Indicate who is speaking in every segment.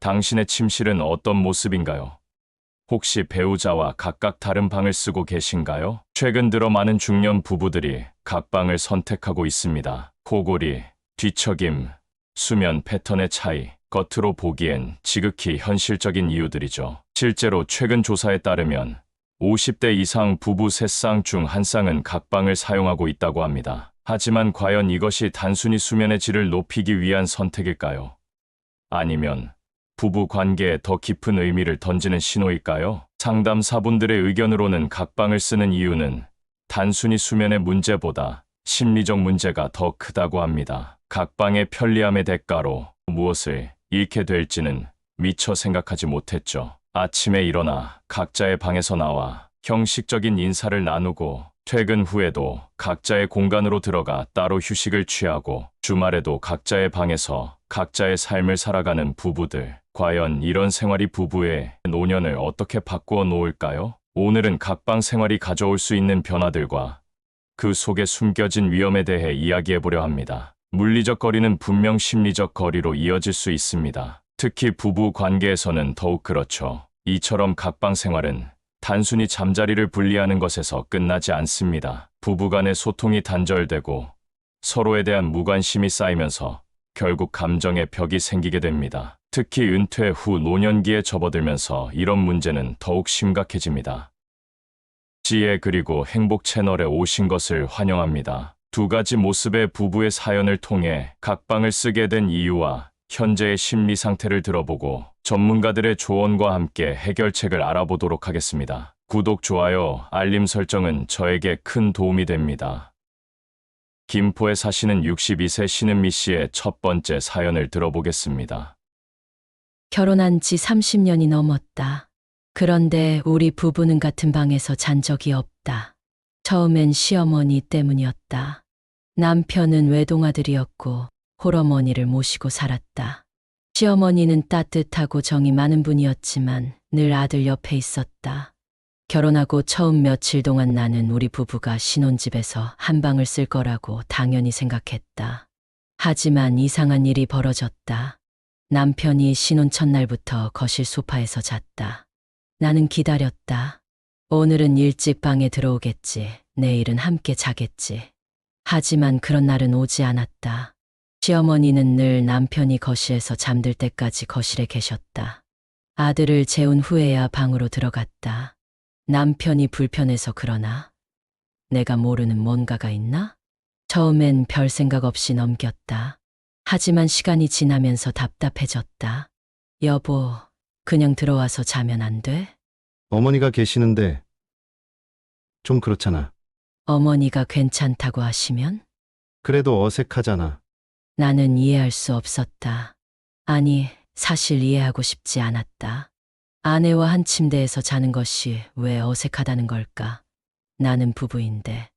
Speaker 1: 당신의 침실은 어떤 모습인가요? 혹시 배우자와 각각 다른 방을 쓰고 계신가요? 최근 들어 많은 중년 부부들이 각 방을 선택하고 있습니다. 코골이, 뒤척임, 수면 패턴의 차이, 겉으로 보기엔 지극히 현실적인 이유들이죠. 실제로 최근 조사에 따르면 50대 이상 부부 3쌍 중 1쌍은 각 방을 사용하고 있다고 합니다. 하지만 과연 이것이 단순히 수면의 질을 높이기 위한 선택일까요? 아니면 부부 관계에 더 깊은 의미를 던지는 신호일까요? 상담사분들의 의견으로는 각 방을 쓰는 이유는 단순히 수면의 문제보다 심리적 문제가 더 크다고 합니다. 각 방의 편리함의 대가로 무엇을 잃게 될지는 미처 생각하지 못했죠. 아침에 일어나 각자의 방에서 나와 형식적인 인사를 나누고 퇴근 후에도 각자의 공간으로 들어가 따로 휴식을 취하고 주말에도 각자의 방에서 각자의 삶을 살아가는 부부들. 과연 이런 생활이 부부의 노년을 어떻게 바꾸어 놓을까요? 오늘은 각방 생활이 가져올 수 있는 변화들과 그 속에 숨겨진 위험에 대해 이야기해보려 합니다. 물리적 거리는 분명 심리적 거리로 이어질 수 있습니다. 특히 부부 관계에서는 더욱 그렇죠. 이처럼 각방 생활은 단순히 잠자리를 분리하는 것에서 끝나지 않습니다. 부부간의 소통이 단절되고 서로에 대한 무관심이 쌓이면서 결국 감정의 벽이 생기게 됩니다. 특히 은퇴 후 노년기에 접어들면서 이런 문제는 더욱 심각해집니다. 지혜 그리고 행복 채널에 오신 것을 환영합니다. 두 가지 모습의 부부의 사연을 통해 각방을 쓰게 된 이유와 현재의 심리 상태를 들어보고 전문가들의 조언과 함께 해결책을 알아보도록 하겠습니다. 구독, 좋아요, 알림 설정은 저에게 큰 도움이 됩니다. 김포에 사시는 62세 신은미 씨의 첫 번째 사연을 들어보겠습니다.
Speaker 2: 결혼한 지 30년이 넘었다. 그런데 우리 부부는 같은 방에서 잔 적이 없다. 처음엔 시어머니 때문이었다. 남편은 외동아들이었고 홀어머니를 모시고 살았다. 시어머니는 따뜻하고 정이 많은 분이었지만 늘 아들 옆에 있었다. 결혼하고 처음 며칠 동안 나는 우리 부부가 신혼집에서 한 방을 쓸 거라고 당연히 생각했다. 하지만 이상한 일이 벌어졌다. 남편이 신혼 첫날부터 거실 소파에서 잤다. 나는 기다렸다. 오늘은 일찍 방에 들어오겠지. 내일은 함께 자겠지. 하지만 그런 날은 오지 않았다. 시어머니는 늘 남편이 거실에서 잠들 때까지 거실에 계셨다. 아들을 재운 후에야 방으로 들어갔다. 남편이 불편해서 그러나? 내가 모르는 뭔가가 있나? 처음엔 별 생각 없이 넘겼다. 하지만 시간이 지나면서 답답해졌다. 여보, 그냥 들어와서 자면 안 돼?
Speaker 3: 어머니가 계시는데 좀 그렇잖아.
Speaker 2: 어머니가 괜찮다고 하시면?
Speaker 3: 그래도 어색하잖아.
Speaker 2: 나는 이해할 수 없었다. 아니, 사실 이해하고 싶지 않았다. 아내와 한 침대에서 자는 것이 왜 어색하다는 걸까? 나는 부부인데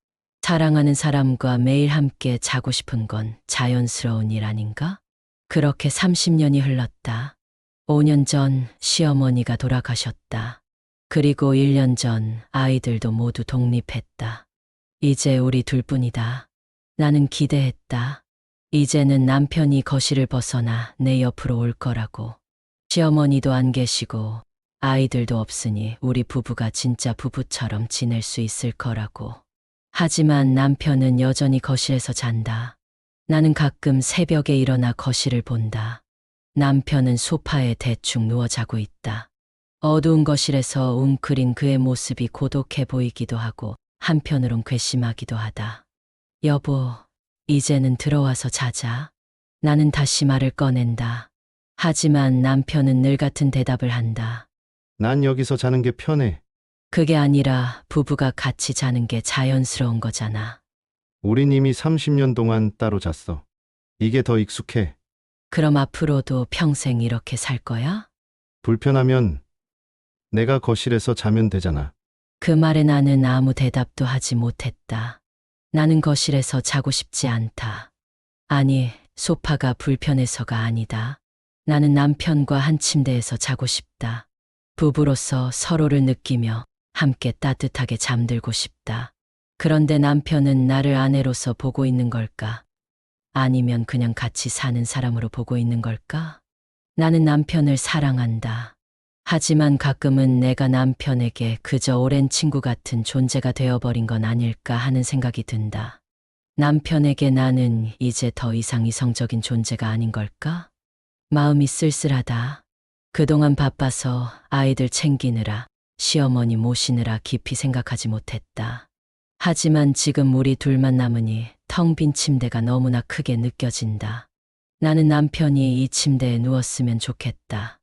Speaker 2: 사랑하는 사람과 매일 함께 자고 싶은 건 자연스러운 일 아닌가? 그렇게 30년이 흘렀다. 5년 전 시어머니가 돌아가셨다. 그리고 1년 전 아이들도 모두 독립했다. 이제 우리 둘뿐이다. 나는 기대했다. 이제는 남편이 거실을 벗어나 내 옆으로 올 거라고. 시어머니도 안 계시고 아이들도 없으니 우리 부부가 진짜 부부처럼 지낼 수 있을 거라고. 하지만 남편은 여전히 거실에서 잔다. 나는 가끔 새벽에 일어나 거실을 본다. 남편은 소파에 대충 누워 자고 있다. 어두운 거실에서 웅크린 그의 모습이 고독해 보이기도 하고 한편으론 괘씸하기도 하다. 여보, 이제는 들어와서 자자. 나는 다시 말을 꺼낸다. 하지만 남편은 늘 같은 대답을 한다.
Speaker 3: 난 여기서 자는 게 편해.
Speaker 2: 그게 아니라 부부가 같이 자는 게 자연스러운 거잖아.
Speaker 3: 우린 이미 30년 동안 따로 잤어. 이게 더 익숙해.
Speaker 2: 그럼 앞으로도 평생 이렇게 살 거야?
Speaker 3: 불편하면 내가 거실에서 자면 되잖아.
Speaker 2: 그 말에 나는 아무 대답도 하지 못했다. 나는 거실에서 자고 싶지 않다. 아니, 소파가 불편해서가 아니다. 나는 남편과 한 침대에서 자고 싶다. 부부로서 서로를 느끼며 함께 따뜻하게 잠들고 싶다. 그런데 남편은 나를 아내로서 보고 있는 걸까? 아니면 그냥 같이 사는 사람으로 보고 있는 걸까? 나는 남편을 사랑한다. 하지만 가끔은 내가 남편에게 그저 오랜 친구 같은 존재가 되어버린 건 아닐까 하는 생각이 든다. 남편에게 나는 이제 더 이상 이성적인 존재가 아닌 걸까? 마음이 쓸쓸하다. 그동안 바빠서 아이들 챙기느라, 시어머니 모시느라 깊이 생각하지 못했다. 하지만 지금 우리 둘만 남으니 텅 빈 침대가 너무나 크게 느껴진다. 나는 남편이 이 침대에 누웠으면 좋겠다.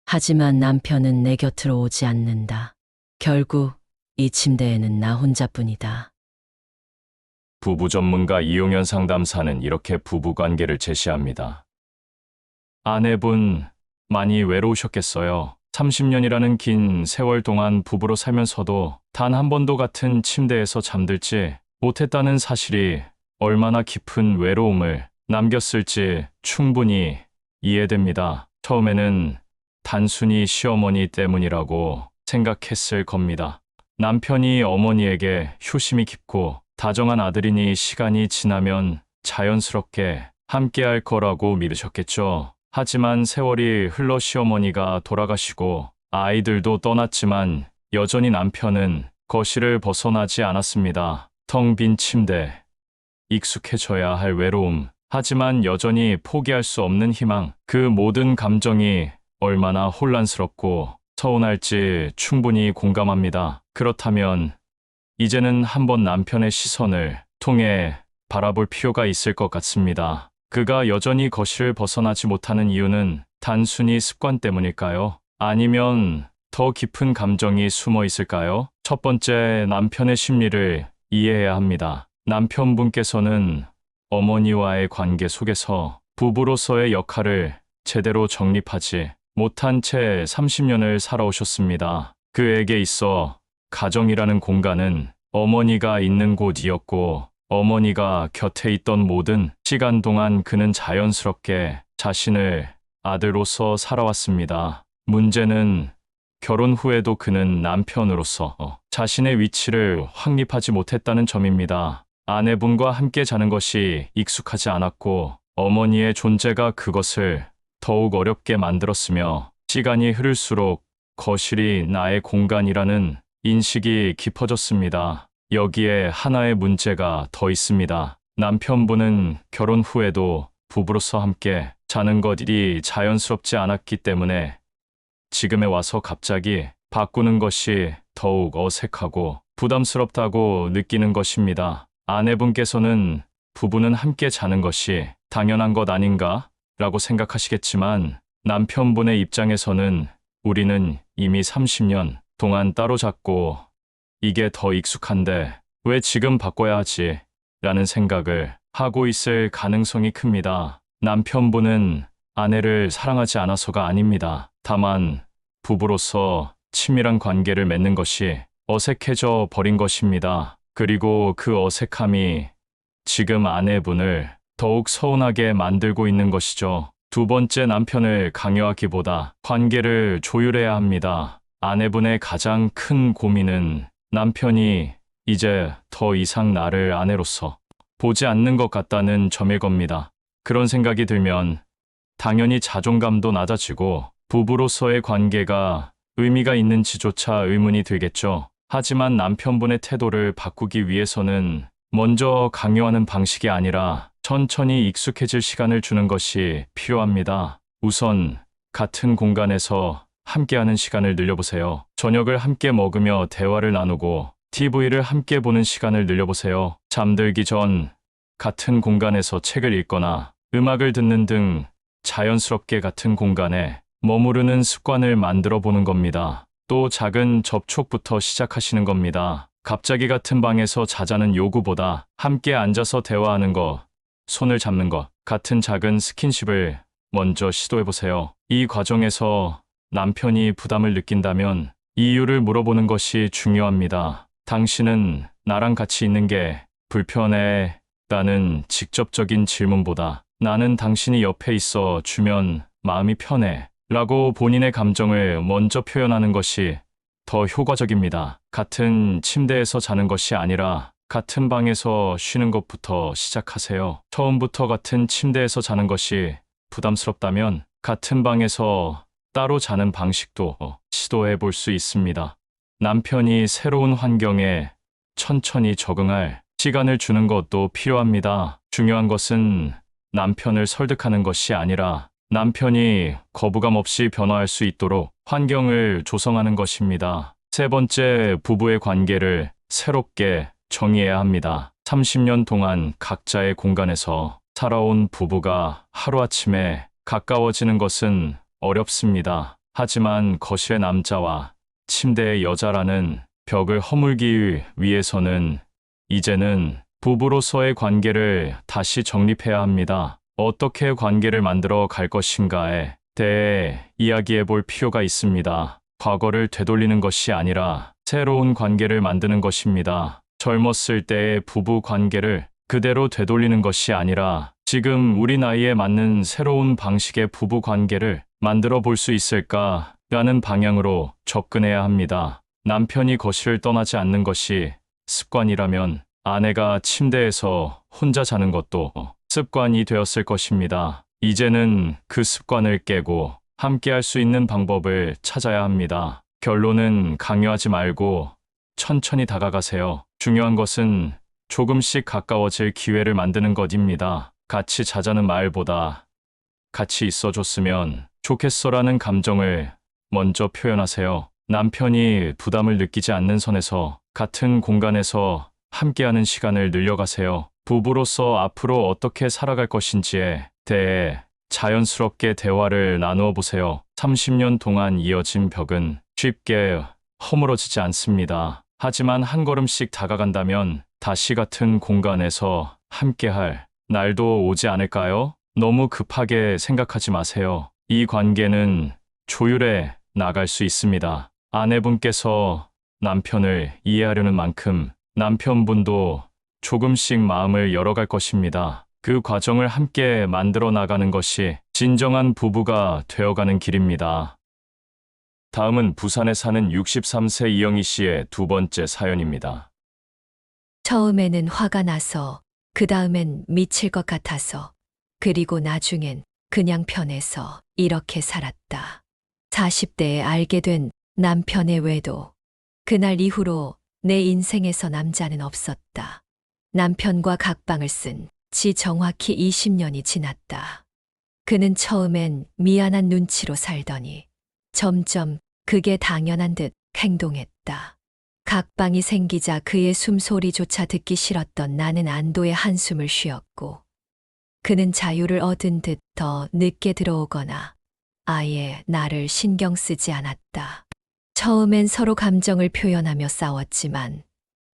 Speaker 2: 하지만 남편은 내 곁으로 오지 않는다. 결국 이 침대에는 나 혼자뿐이다.
Speaker 1: 부부 전문가 이용현 상담사는 이렇게 부부 관계를 제시합니다. 아내분, 많이 외로우셨겠어요. 30년이라는 긴 세월 동안 부부로 살면서도 단 한 번도 같은 침대에서 잠들지 못했다는 사실이 얼마나 깊은 외로움을 남겼을지 충분히 이해됩니다. 처음에는 단순히 시어머니 때문이라고 생각했을 겁니다. 남편이 어머니에게 효심이 깊고 다정한 아들이니 시간이 지나면 자연스럽게 함께할 거라고 믿으셨겠죠. 하지만 세월이 흘러 시어머니가 돌아가시고 아이들도 떠났지만 여전히 남편은 거실을 벗어나지 않았습니다. 텅 빈 침대, 익숙해져야 할 외로움, 하지만 여전히 포기할 수 없는 희망, 그 모든 감정이 얼마나 혼란스럽고 서운할지 충분히 공감합니다. 그렇다면 이제는 한번 남편의 시선을 통해 바라볼 필요가 있을 것 같습니다. 그가 여전히 거실을 벗어나지 못하는 이유는 단순히 습관 때문일까요? 아니면 더 깊은 감정이 숨어 있을까요? 첫 번째, 남편의 심리를 이해해야 합니다. 남편분께서는 어머니와의 관계 속에서 부부로서의 역할을 제대로 정립하지 못한 채 30년을 살아오셨습니다. 그에게 있어 가정이라는 공간은 어머니가 있는 곳이었고 어머니가 곁에 있던 모든 시간 동안 그는 자연스럽게 자신을 아들로서 살아왔습니다. 문제는 결혼 후에도 그는 남편으로서 자신의 위치를 확립하지 못했다는 점입니다. 아내분과 함께 자는 것이 익숙하지 않았고 어머니의 존재가 그것을 더욱 어렵게 만들었으며 시간이 흐를수록 거실이 나의 공간이라는 인식이 깊어졌습니다. 여기에 하나의 문제가 더 있습니다. 남편분은 결혼 후에도 부부로서 함께 자는 것이 자연스럽지 않았기 때문에 지금에 와서 갑자기 바꾸는 것이 더욱 어색하고 부담스럽다고 느끼는 것입니다. 아내분께서는 부부는 함께 자는 것이 당연한 것 아닌가? 라고 생각하시겠지만 남편분의 입장에서는 우리는 이미 30년 동안 따로 잤고 이게 더 익숙한데 왜 지금 바꿔야 하지? 라는 생각을 하고 있을 가능성이 큽니다. 남편분은 아내를 사랑하지 않아서가 아닙니다. 다만 부부로서 친밀한 관계를 맺는 것이 어색해져 버린 것입니다. 그리고 그 어색함이 지금 아내분을 더욱 서운하게 만들고 있는 것이죠. 두 번째, 남편을 강요하기보다 관계를 조율해야 합니다. 아내분의 가장 큰 고민은 남편이 이제 더 이상 나를 아내로서 보지 않는 것 같다는 점일 겁니다. 그런 생각이 들면 당연히 자존감도 낮아지고 부부로서의 관계가 의미가 있는지조차 의문이 들겠죠. 하지만 남편분의 태도를 바꾸기 위해서는 먼저 강요하는 방식이 아니라 천천히 익숙해질 시간을 주는 것이 필요합니다. 우선 같은 공간에서 함께하는 시간을 늘려보세요. 저녁을 함께 먹으며 대화를 나누고 TV를 함께 보는 시간을 늘려보세요. 잠들기 전 같은 공간에서 책을 읽거나 음악을 듣는 등 자연스럽게 같은 공간에 머무르는 습관을 만들어 보는 겁니다. 또 작은 접촉부터 시작하시는 겁니다. 갑자기 같은 방에서 자자는 요구보다 함께 앉아서 대화하는 것, 손을 잡는 것, 같은 작은 스킨십을 먼저 시도해보세요. 이 과정에서 남편이 부담을 느낀다면 이유를 물어보는 것이 중요합니다. 당신은 나랑 같이 있는 게 불편해? 라는 직접적인 질문보다 나는 당신이 옆에 있어 주면 마음이 편해 라고 본인의 감정을 먼저 표현하는 것이 더 효과적입니다. 같은 침대에서 자는 것이 아니라 같은 방에서 쉬는 것부터 시작하세요. 처음부터 같은 침대에서 자는 것이 부담스럽다면 같은 방에서 따로 자는 방식도 시도해 볼 수 있습니다. 남편이 새로운 환경에 천천히 적응할 시간을 주는 것도 필요합니다. 중요한 것은 남편을 설득하는 것이 아니라 남편이 거부감 없이 변화할 수 있도록 환경을 조성하는 것입니다. 세 번째, 부부의 관계를 새롭게 정의해야 합니다. 30년 동안 각자의 공간에서 살아온 부부가 하루아침에 가까워지는 것은 어렵습니다. 하지만 거실의 남자와 침대의 여자라는 벽을 허물기 위해서는 이제는 부부로서의 관계를 다시 정립해야 합니다. 어떻게 관계를 만들어 갈 것인가에 대해 이야기해 볼 필요가 있습니다. 과거를 되돌리는 것이 아니라 새로운 관계를 만드는 것입니다. 젊었을 때의 부부 관계를 그대로 되돌리는 것이 아니라 지금 우리 나이에 맞는 새로운 방식의 부부 관계를 만들어 볼 수 있을까라는 방향으로 접근해야 합니다. 남편이 거실을 떠나지 않는 것이 습관이라면 아내가 침대에서 혼자 자는 것도 습관이 되었을 것입니다. 이제는 그 습관을 깨고 함께 할 수 있는 방법을 찾아야 합니다. 결론은 강요하지 말고 천천히 다가가세요. 중요한 것은 조금씩 가까워질 기회를 만드는 것입니다. 같이 자자는 말보다 같이 있어줬으면 좋겠어라는 감정을 먼저 표현하세요. 남편이 부담을 느끼지 않는 선에서 같은 공간에서 함께하는 시간을 늘려가세요. 부부로서 앞으로 어떻게 살아갈 것인지에 대해 자연스럽게 대화를 나누어 보세요. 30년 동안 이어진 벽은 쉽게 허물어지지 않습니다. 하지만 한 걸음씩 다가간다면 다시 같은 공간에서 함께할 날도 오지 않을까요? 너무 급하게 생각하지 마세요. 이 관계는 조율해 나갈 수 있습니다. 아내분께서 남편을 이해하려는 만큼 남편분도 조금씩 마음을 열어갈 것입니다. 그 과정을 함께 만들어 나가는 것이 진정한 부부가 되어가는 길입니다. 다음은 부산에 사는 63세 이영희 씨의 두 번째 사연입니다.
Speaker 4: 처음에는 화가 나서, 그 다음엔 미칠 것 같아서, 그리고 나중엔 그냥 편해서 이렇게 살았다. 40대에 알게 된 남편의 외도. 그날 이후로 내 인생에서 남자는 없었다. 남편과 각방을 쓴 지 정확히 20년이 지났다. 그는 처음엔 미안한 눈치로 살더니 점점 그게 당연한 듯 행동했다. 각방이 생기자 그의 숨소리조차 듣기 싫었던 나는 안도의 한숨을 쉬었고, 그는 자유를 얻은 듯 더 늦게 들어오거나 아예 나를 신경 쓰지 않았다. 처음엔 서로 감정을 표현하며 싸웠지만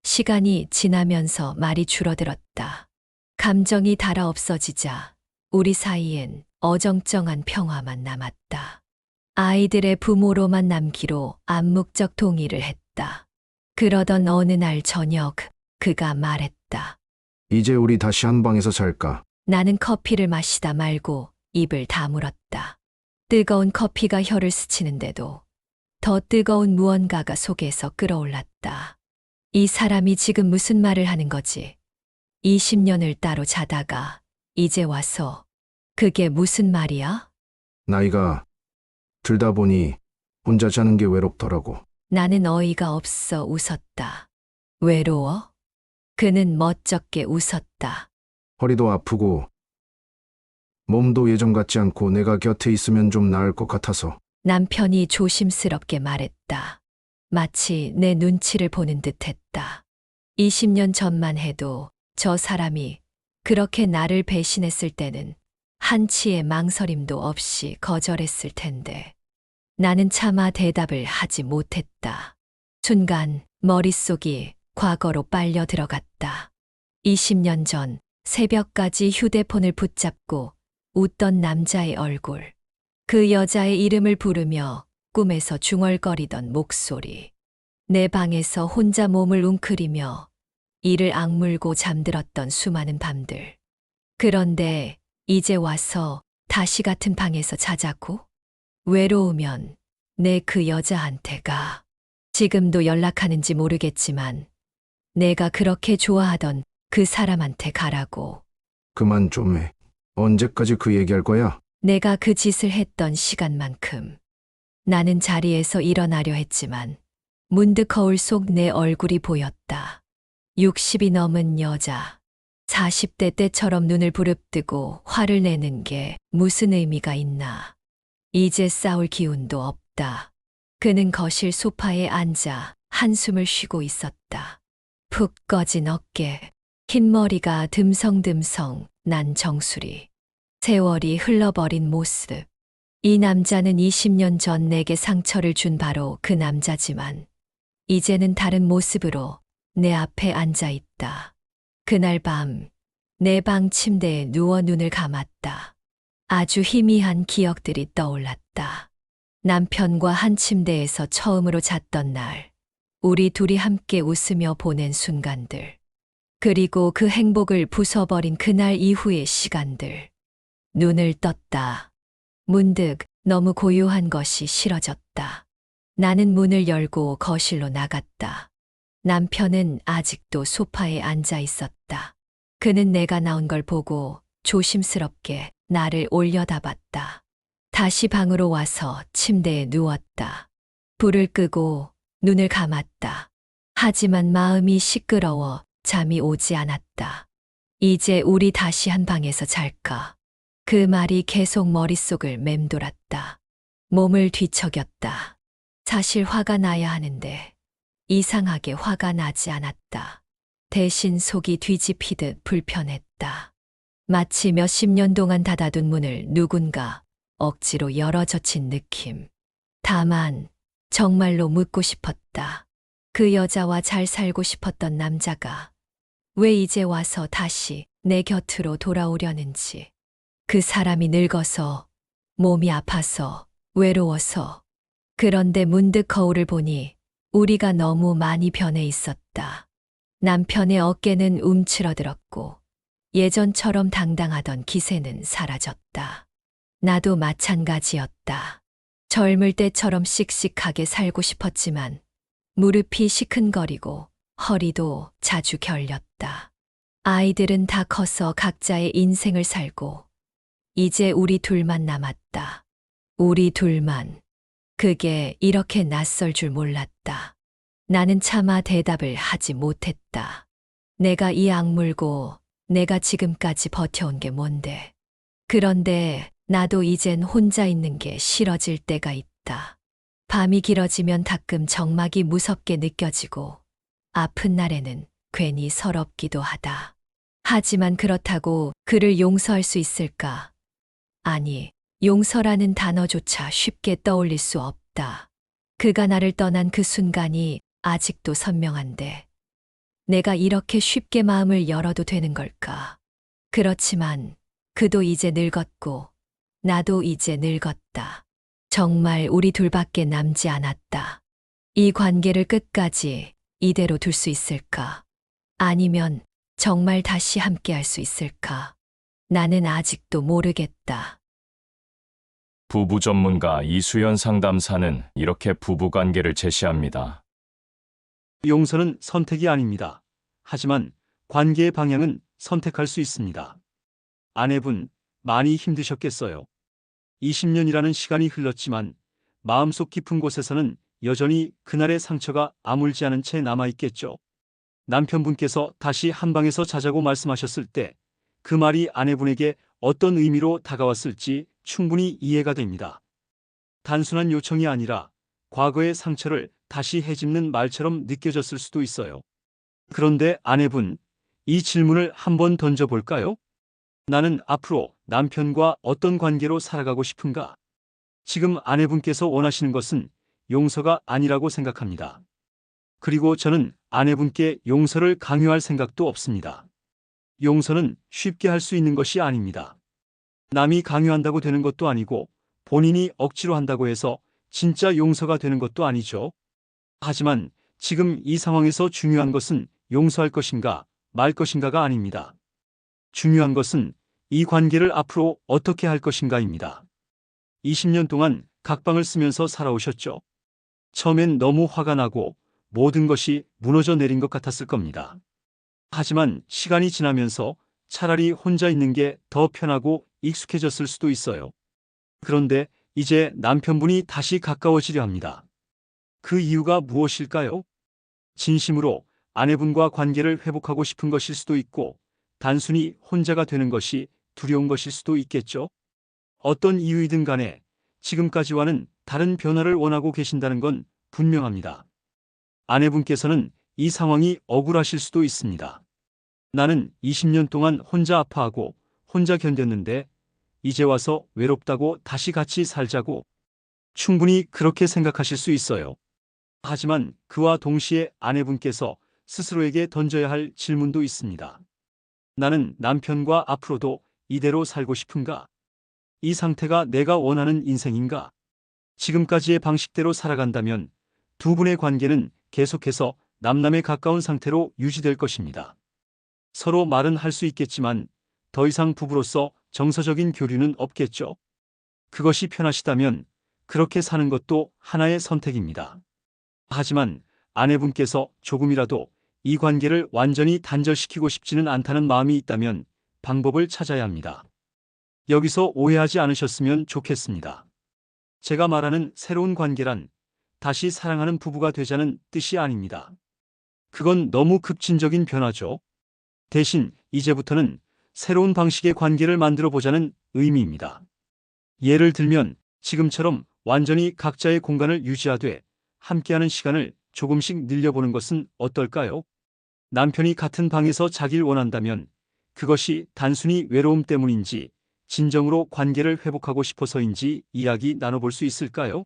Speaker 4: 시간이 지나면서 말이 줄어들었다. 감정이 닳아 없어지자 우리 사이엔 어정쩡한 평화만 남았다. 아이들의 부모로만 남기로 암묵적 동의를 했다. 그러던 어느 날 저녁 그가 말했다.
Speaker 3: 이제 우리 다시 한 방에서 잘까?
Speaker 4: 나는 커피를 마시다 말고 입을 다물었다. 뜨거운 커피가 혀를 스치는데도 더 뜨거운 무언가가 속에서 끓어올랐다. 이 사람이 지금 무슨 말을 하는 거지? 20년을 따로 자다가 이제 와서 그게 무슨 말이야?
Speaker 3: 나이가 들다 보니 혼자 자는 게 외롭더라고.
Speaker 4: 나는 어이가 없어 웃었다. 외로워? 그는 멋쩍게 웃었다.
Speaker 3: 허리도 아프고 몸도 예전 같지 않고 내가 곁에 있으면 좀 나을 것 같아서.
Speaker 4: 남편이 조심스럽게 말했다. 마치 내 눈치를 보는 듯 했다. 20년 전만 해도 저 사람이 그렇게 나를 배신했을 때는 한치의 망설임도 없이 거절했을 텐데 나는 차마 대답을 하지 못했다. 순간 머릿속이 과거로 빨려 들어갔다. 20년 전 새벽까지 휴대폰을 붙잡고 웃던 남자의 얼굴. 그 여자의 이름을 부르며 꿈에서 중얼거리던 목소리. 내 방에서 혼자 몸을 웅크리며 이를 악물고 잠들었던 수많은 밤들. 그런데 이제 와서 다시 같은 방에서 자자고? 외로우면 내 그 여자한테 가. 지금도 연락하는지 모르겠지만 내가 그렇게 좋아하던 그 사람한테 가라고.
Speaker 3: 그만 좀 해. 언제까지 그 얘기할 거야?
Speaker 4: 내가 그 짓을 했던 시간만큼. 나는 자리에서 일어나려 했지만 문득 거울 속 내 얼굴이 보였다. 60이 넘은 여자. 40대 때처럼 눈을 부릅뜨고 화를 내는 게 무슨 의미가 있나. 이제 싸울 기운도 없다. 그는 거실 소파에 앉아 한숨을 쉬고 있었다. 푹 꺼진 어깨, 흰 머리가 듬성듬성 난 정수리, 세월이 흘러버린 모습. 이 남자는 20년 전 내게 상처를 준 바로 그 남자지만 이제는 다른 모습으로 내 앞에 앉아 있다. 그날 밤, 내 방 침대에 누워 눈을 감았다. 아주 희미한 기억들이 떠올랐다. 남편과 한 침대에서 처음으로 잤던 날, 우리 둘이 함께 웃으며 보낸 순간들, 그리고 그 행복을 부숴버린 그날 이후의 시간들. 눈을 떴다. 문득 너무 고요한 것이 싫어졌다. 나는 문을 열고 거실로 나갔다. 남편은 아직도 소파에 앉아 있었다. 그는 내가 나온 걸 보고 조심스럽게 나를 올려다봤다. 다시 방으로 와서 침대에 누웠다. 불을 끄고 눈을 감았다. 하지만 마음이 시끄러워 잠이 오지 않았다. 이제 우리 다시 한 방에서 잘까? 그 말이 계속 머릿속을 맴돌았다. 몸을 뒤척였다. 사실 화가 나야 하는데 이상하게 화가 나지 않았다. 대신 속이 뒤집히듯 불편했다. 마치 몇십 년 동안 닫아둔 문을 누군가 억지로 열어젖힌 느낌. 다만 정말로 묻고 싶었다. 그 여자와 잘 살고 싶었던 남자가 왜 이제 와서 다시 내 곁으로 돌아오려는지. 그 사람이 늙어서, 몸이 아파서, 외로워서. 그런데 문득 거울을 보니 우리가 너무 많이 변해 있었다. 남편의 어깨는 움츠러들었고 예전처럼 당당하던 기세는 사라졌다. 나도 마찬가지였다. 젊을 때처럼 씩씩하게 살고 싶었지만 무릎이 시큰거리고 허리도 자주 결렸다. 아이들은 다 커서 각자의 인생을 살고 이제 우리 둘만 남았다. 우리 둘만. 그게 이렇게 낯설 줄 몰랐다. 나는 차마 대답을 하지 못했다. 내가 이 악물고 내가 지금까지 버텨온 게 뭔데. 그런데 나도 이젠 혼자 있는 게 싫어질 때가 있다. 밤이 길어지면 가끔 정막이 무섭게 느껴지고 아픈 날에는 괜히 서럽기도 하다. 하지만 그렇다고 그를 용서할 수 있을까? 아니, 용서라는 단어조차 쉽게 떠올릴 수 없다. 그가 나를 떠난 그 순간이 아직도 선명한데 내가 이렇게 쉽게 마음을 열어도 되는 걸까? 그렇지만 그도 이제 늙었고 나도 이제 늙었다. 정말 우리 둘밖에 남지 않았다. 이 관계를 끝까지 이대로 둘 수 있을까? 아니면 정말 다시 함께할 수 있을까? 나는 아직도 모르겠다.
Speaker 1: 부부 전문가 이수연 상담사는 이렇게 부부 관계를 제시합니다.
Speaker 5: 용서는 선택이 아닙니다. 하지만 관계의 방향은 선택할 수 있습니다. 아내분, 많이 힘드셨겠어요. 20년이라는 시간이 흘렀지만 마음속 깊은 곳에서는 여전히 그날의 상처가 아물지 않은 채 남아있겠죠. 남편분께서 다시 한 방에서 자자고 말씀하셨을 때 그 말이 아내분에게 어떤 의미로 다가왔을지 충분히 이해가 됩니다. 단순한 요청이 아니라 과거의 상처를 다시 헤집는 말처럼 느껴졌을 수도 있어요. 그런데 아내분, 이 질문을 한번 던져볼까요? 나는 앞으로 남편과 어떤 관계로 살아가고 싶은가? 지금 아내분께서 원하시는 것은 용서가 아니라고 생각합니다. 그리고 저는 아내분께 용서를 강요할 생각도 없습니다. 용서는 쉽게 할 수 있는 것이 아닙니다. 남이 강요한다고 되는 것도 아니고 본인이 억지로 한다고 해서 진짜 용서가 되는 것도 아니죠. 하지만 지금 이 상황에서 중요한 것은 용서할 것인가 말 것인가가 아닙니다. 중요한 것은 이 관계를 앞으로 어떻게 할 것인가입니다. 20년 동안 각방을 쓰면서 살아오셨죠. 처음엔 너무 화가 나고 모든 것이 무너져 내린 것 같았을 겁니다. 하지만 시간이 지나면서 차라리 혼자 있는 게 더 편하고 익숙해졌을 수도 있어요. 그런데 이제 남편분이 다시 가까워지려 합니다. 그 이유가 무엇일까요? 진심으로 아내분과 관계를 회복하고 싶은 것일 수도 있고, 단순히 혼자가 되는 것이 두려운 것일 수도 있겠죠. 어떤 이유이든 간에 지금까지와는 다른 변화를 원하고 계신다는 건 분명합니다. 아내분께서는 이 상황이 억울하실 수도 있습니다. 나는 20년 동안 혼자 아파하고 혼자 견뎠는데 이제 와서 외롭다고 다시 같이 살자고, 충분히 그렇게 생각하실 수 있어요. 하지만 그와 동시에 아내분께서 스스로에게 던져야 할 질문도 있습니다. 나는 남편과 앞으로도 이대로 살고 싶은가? 이 상태가 내가 원하는 인생인가? 지금까지의 방식대로 살아간다면 두 분의 관계는 계속해서 남남에 가까운 상태로 유지될 것입니다. 서로 말은 할 수 있겠지만 더 이상 부부로서 정서적인 교류는 없겠죠. 그것이 편하시다면 그렇게 사는 것도 하나의 선택입니다. 하지만 아내분께서 조금이라도 이 관계를 완전히 단절시키고 싶지는 않다는 마음이 있다면 방법을 찾아야 합니다. 여기서 오해하지 않으셨으면 좋겠습니다. 제가 말하는 새로운 관계란 다시 사랑하는 부부가 되자는 뜻이 아닙니다. 그건 너무 급진적인 변화죠. 대신 이제부터는 새로운 방식의 관계를 만들어 보자는 의미입니다. 예를 들면 지금처럼 완전히 각자의 공간을 유지하되 함께하는 시간을 조금씩 늘려보는 것은 어떨까요? 남편이 같은 방에서 자길 원한다면 그것이 단순히 외로움 때문인지 진정으로 관계를 회복하고 싶어서인지 이야기 나눠볼 수 있을까요?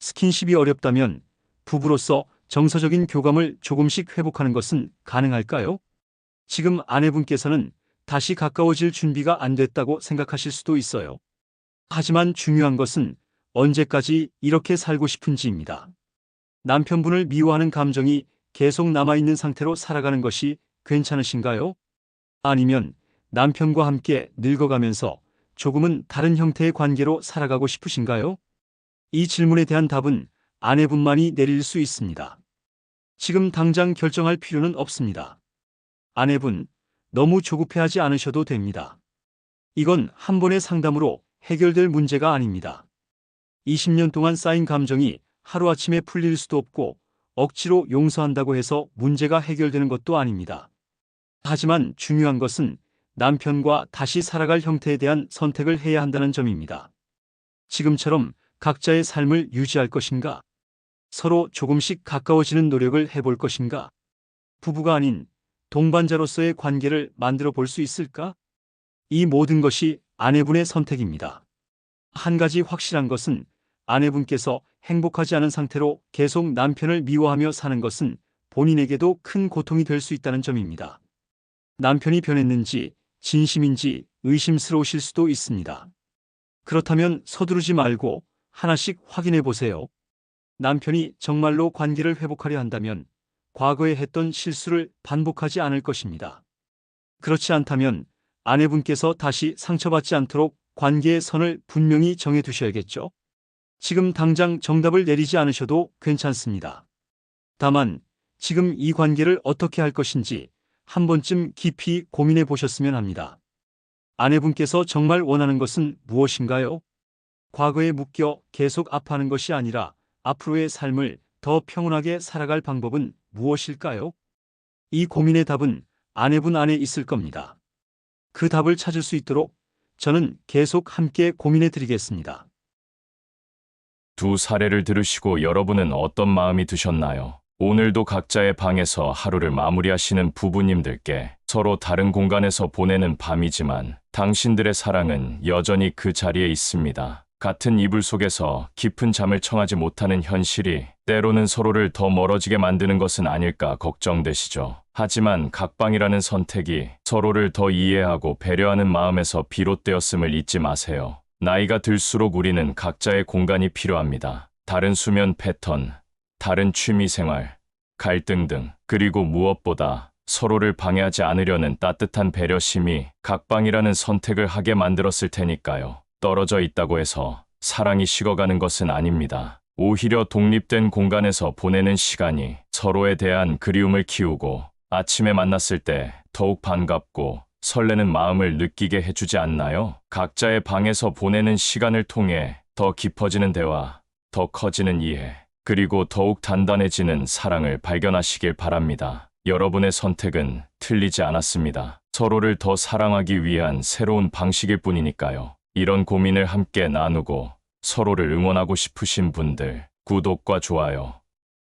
Speaker 5: 스킨십이 어렵다면 부부로서 정서적인 교감을 조금씩 회복하는 것은 가능할까요? 지금 아내분께서는 다시 가까워질 준비가 안 됐다고 생각하실 수도 있어요. 하지만 중요한 것은 언제까지 이렇게 살고 싶은지입니다. 남편분을 미워하는 감정이 계속 남아있는 상태로 살아가는 것이 괜찮으신가요? 아니면 남편과 함께 늙어가면서 조금은 다른 형태의 관계로 살아가고 싶으신가요? 이 질문에 대한 답은 아내분만이 내릴 수 있습니다. 지금 당장 결정할 필요는 없습니다. 아내분, 너무 조급해하지 않으셔도 됩니다. 이건 한 번의 상담으로 해결될 문제가 아닙니다. 20년 동안 쌓인 감정이 하루아침에 풀릴 수도 없고 억지로 용서한다고 해서 문제가 해결되는 것도 아닙니다. 하지만 중요한 것은 남편과 다시 살아갈 형태에 대한 선택을 해야 한다는 점입니다. 지금처럼 각자의 삶을 유지할 것인가? 서로 조금씩 가까워지는 노력을 해볼 것인가? 부부가 아닌 동반자로서의 관계를 만들어 볼 수 있을까? 이 모든 것이 아내분의 선택입니다. 한 가지 확실한 것은 아내분께서 행복하지 않은 상태로 계속 남편을 미워하며 사는 것은 본인에게도 큰 고통이 될 수 있다는 점입니다. 남편이 변했는지 진심인지 의심스러우실 수도 있습니다. 그렇다면 서두르지 말고 하나씩 확인해 보세요. 남편이 정말로 관계를 회복하려 한다면 과거에 했던 실수를 반복하지 않을 것입니다. 그렇지 않다면 아내분께서 다시 상처받지 않도록 관계의 선을 분명히 정해 두셔야겠죠. 지금 당장 정답을 내리지 않으셔도 괜찮습니다. 다만 지금 이 관계를 어떻게 할 것인지 한 번쯤 깊이 고민해 보셨으면 합니다. 아내분께서 정말 원하는 것은 무엇인가요? 과거에 묶여 계속 아파하는 것이 아니라 앞으로의 삶을 더 평온하게 살아갈 방법은 무엇일까요? 이 고민의 답은 아내분 안에 있을 겁니다. 그 답을 찾을 수 있도록 저는 계속 함께 고민해 드리겠습니다.
Speaker 1: 두 사례를 들으시고 여러분은 어떤 마음이 드셨나요? 오늘도 각자의 방에서 하루를 마무리하시는 부부님들께 서로 다른 공간에서 보내는 밤이지만 당신들의 사랑은 여전히 그 자리에 있습니다. 같은 이불 속에서 깊은 잠을 청하지 못하는 현실이 때로는 서로를 더 멀어지게 만드는 것은 아닐까 걱정되시죠. 하지만 각방이라는 선택이 서로를 더 이해하고 배려하는 마음에서 비롯되었음을 잊지 마세요. 나이가 들수록 우리는 각자의 공간이 필요합니다. 다른 수면 패턴, 다른 취미 생활, 갈등 등, 그리고 무엇보다 서로를 방해하지 않으려는 따뜻한 배려심이 각방이라는 선택을 하게 만들었을 테니까요. 떨어져 있다고 해서 사랑이 식어가는 것은 아닙니다. 오히려 독립된 공간에서 보내는 시간이 서로에 대한 그리움을 키우고 아침에 만났을 때 더욱 반갑고 설레는 마음을 느끼게 해주지 않나요? 각자의 방에서 보내는 시간을 통해 더 깊어지는 대화, 더 커지는 이해, 그리고 더욱 단단해지는 사랑을 발견하시길 바랍니다. 여러분의 선택은 틀리지 않았습니다. 서로를 더 사랑하기 위한 새로운 방식일 뿐이니까요. 이런 고민을 함께 나누고 서로를 응원하고 싶으신 분들, 구독과 좋아요,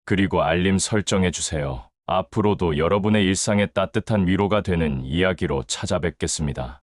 Speaker 1: 그리고 알림 설정해 주세요. 앞으로도 여러분의 일상에 따뜻한 위로가 되는 이야기로 찾아뵙겠습니다.